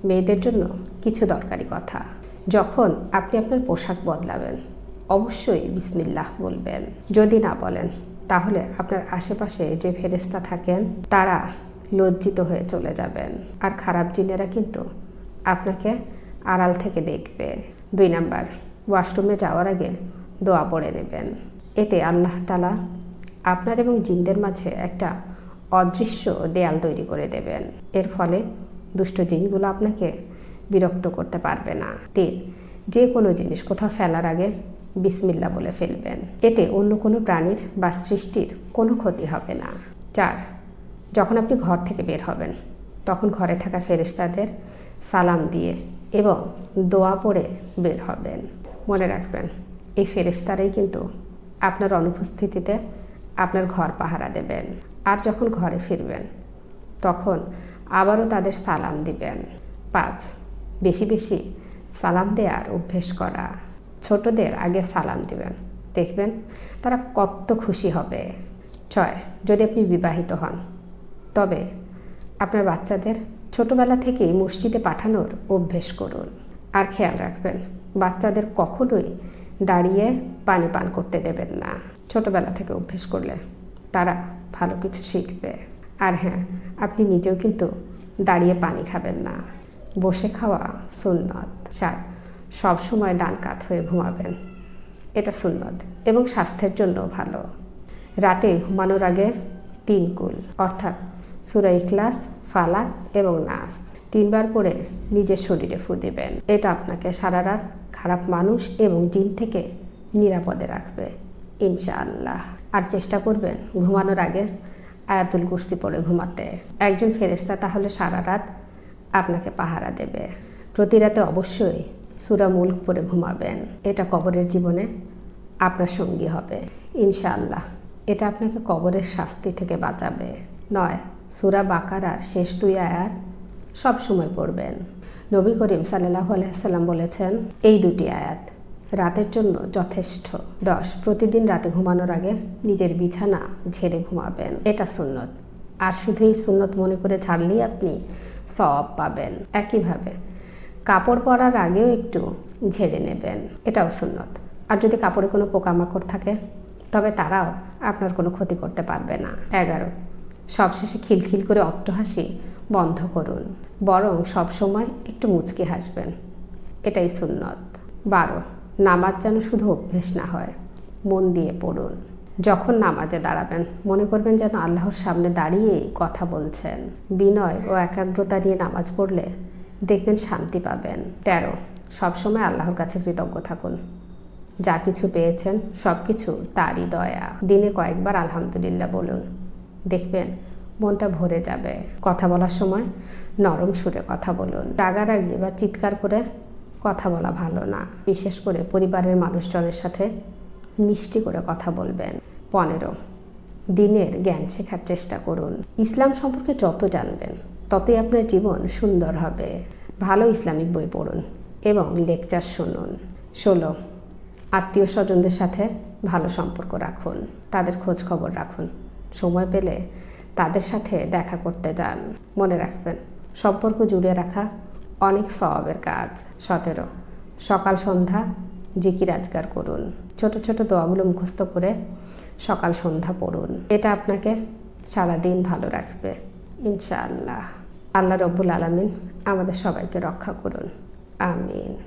মেয়েদের জন্য কিছু দরকারি কথা। যখন আপনি আপনার পোশাক বদলাবেন অবশ্যই বিসমিল্লাহ বলবেন। যদি না বলেন তাহলে আপনার আশেপাশে যে ফেরেশতা থাকেন তারা লজ্জিত হয়ে চলে যাবেন, আর খারাপ জিনেরা কিন্তু আপনাকে আড়াল থেকে দেখবে। 2 নাম্বার, ওয়াশরুমে যাওয়ার আগে দোয়া পড়ে নেবেন। এতে আল্লাহ তাআলা আপনার এবং জিনদের মাঝে একটা অদৃশ্য দেয়াল তৈরি করে দেবেন। এর ফলে দুষ্ট জিনগুলো আপনাকে বিরক্ত করতে পারবে না। 3, যে কোনো জিনিস কোথাও ফেলার আগে বিসমিল্লাহ বলে ফেলবেন। এতে অন্য কোনো প্রাণীর বা সৃষ্টির কোনো ক্ষতি হবে না। 4, যখন আপনি ঘর থেকে বের হবেন তখন ঘরে থাকা ফেরেশতাদের সালাম দিয়ে এবং দোয়া পড়ে বের হবেন। মনে রাখবেন, এই ফেরেশতারাই কিন্তু আপনার অনুপস্থিতিতে আপনার ঘর পাহারা দেবেন। আর যখন ঘরে ফিরবেন তখন আবারও তাদের সালাম দিবেন। 5, বেশি বেশি সালাম দেওয়ার অভ্যেস করা। ছোটদের আগে সালাম দিবেন, দেখবেন তারা কত খুশি হবে। 6, যদি আপনি বিবাহিত হন তবে আপনার বাচ্চাদের ছোটবেলা থেকেই মসজিদে পাঠানোর অভ্যেস করুন। আর খেয়াল রাখবেন, বাচ্চাদের কখনোই দাঁড়িয়ে পানি পান করতে দেবেন না। ছোটবেলা থেকে অভ্যেস করলে তারা ভালো কিছু শিখবে। আর হ্যাঁ, আপনি নিজেও কিন্তু দাঁড়িয়ে পানি খাবেন না, বসে খাওয়া সুন্নত। 7, সবসময় ডান কাত হয়ে ঘুমাবেন, এটা সুন্নত এবং স্বাস্থ্যের জন্য ভালো। রাতে ঘুমানোর আগে 3 কুল অর্থাৎ সূরা ইখলাস, ফালাক এবং নাস 3 বার পড়ে নিজের শরীরে ফু দিবেন। এটা আপনাকে সারা রাত খারাপ মানুষ এবং জিন থেকে নিরাপদে রাখবে ইনশাআল্লাহ। আর চেষ্টা করবেন ঘুমানোর আগে আয়াতুল কুরসি পড়ে ঘুমাতে। একজন ফেরেশতা তাহলে সারা রাত আপনাকে পাহারা দেবে। প্রতি রাতে অবশ্যই সূরা মুলক পড়ে ঘুমাবেন, এটা কবরের জীবনে আপনার সঙ্গী হবে ইনশাআল্লাহ। এটা আপনাকে কবরের শাস্তি থেকে বাঁচাবে। 9, সূরা বাকারার শেষ 2 আয়াত সব সময় পড়বেন। নবী করিম সাল্লাল্লাহু আলাইহি সাল্লাম বলেছেন এই 2টি আয়াত রাতের জন্য যথেষ্ট। 10, প্রতিদিন রাতে ঘুমানোর আগে নিজের বিছানা ঝেড়ে ঘুমাবেন, এটা সুন্নত। আর শুধু এই সুন্নত মনে করে ঝাড়লেই আপনি সওয়াব পাবেন। একইভাবে কাপড় পরার আগেও একটু ঝেড়ে নেবেন, এটাও সুন্নত। আর যদি কাপড়ে কোনো পোকামাকড় থাকে তবে তারাও আপনার কোনো ক্ষতি করতে পারবে না। 11, সবশেষে খিলখিল করে অট্টহাসি বন্ধ করুন, বরং সবসময় একটু মুচকি হাসবেন, এটাই সুন্নত। 12, নামাজ যেন শুধু অভ্যেস না হয়, মন দিয়ে পড়ুন। যখন নামাজে দাঁড়াবেন মনে করবেন যেন আল্লাহর সামনে দাঁড়িয়েই কথা বলছেন। বিনয় ও একাগ্রতা নিয়ে নামাজ পড়লে দেখবেন শান্তি পাবেন। 13, সবসময় আল্লাহর কাছে কৃতজ্ঞ থাকুন, যা কিছু পেয়েছেন সব কিছু তারই দয়া। দিনে কয়েকবার আলহামদুলিল্লাহ বলুন, দেখবেন মনটা ভরে যাবে। কথা বলার সময় নরম সুরে কথা বলুন, রাগারাগি বা চিৎকার করে কথা বলা ভালো না। বিশেষ করে পরিবারের মানুষজনের সাথে মিষ্টি করে কথা বলবেন। 15, দিনের জ্ঞান শেখার চেষ্টা করুন। ইসলাম সম্পর্কে যত জানবেন ততই আপনার জীবন সুন্দর হবে। ভালো ইসলামিক বই পড়ুন এবং লেকচার শুনুন। 16, আত্মীয় স্বজনদের সাথে ভালো সম্পর্ক রাখুন, তাদের খোঁজ খবর রাখুন, সময় পেলে তাদের সাথে দেখা করতে যান। মনে রাখবেন, সম্পর্ক জুড়ে রাখা অনেক সওয়াবের কাজ। 17, সকাল সন্ধ্যা জিকির আজকার করুন, ছোট ছোট দোয়াগুলো মুখস্থ করে সকাল সন্ধ্যা পড়ুন, এটা আপনাকে সারাদিন ভালো রাখবে ইনশাআল্লাহ। আল্লাহ রব্বুল আলামিন আমাদের সবাইকে রক্ষা করুন, আমিন।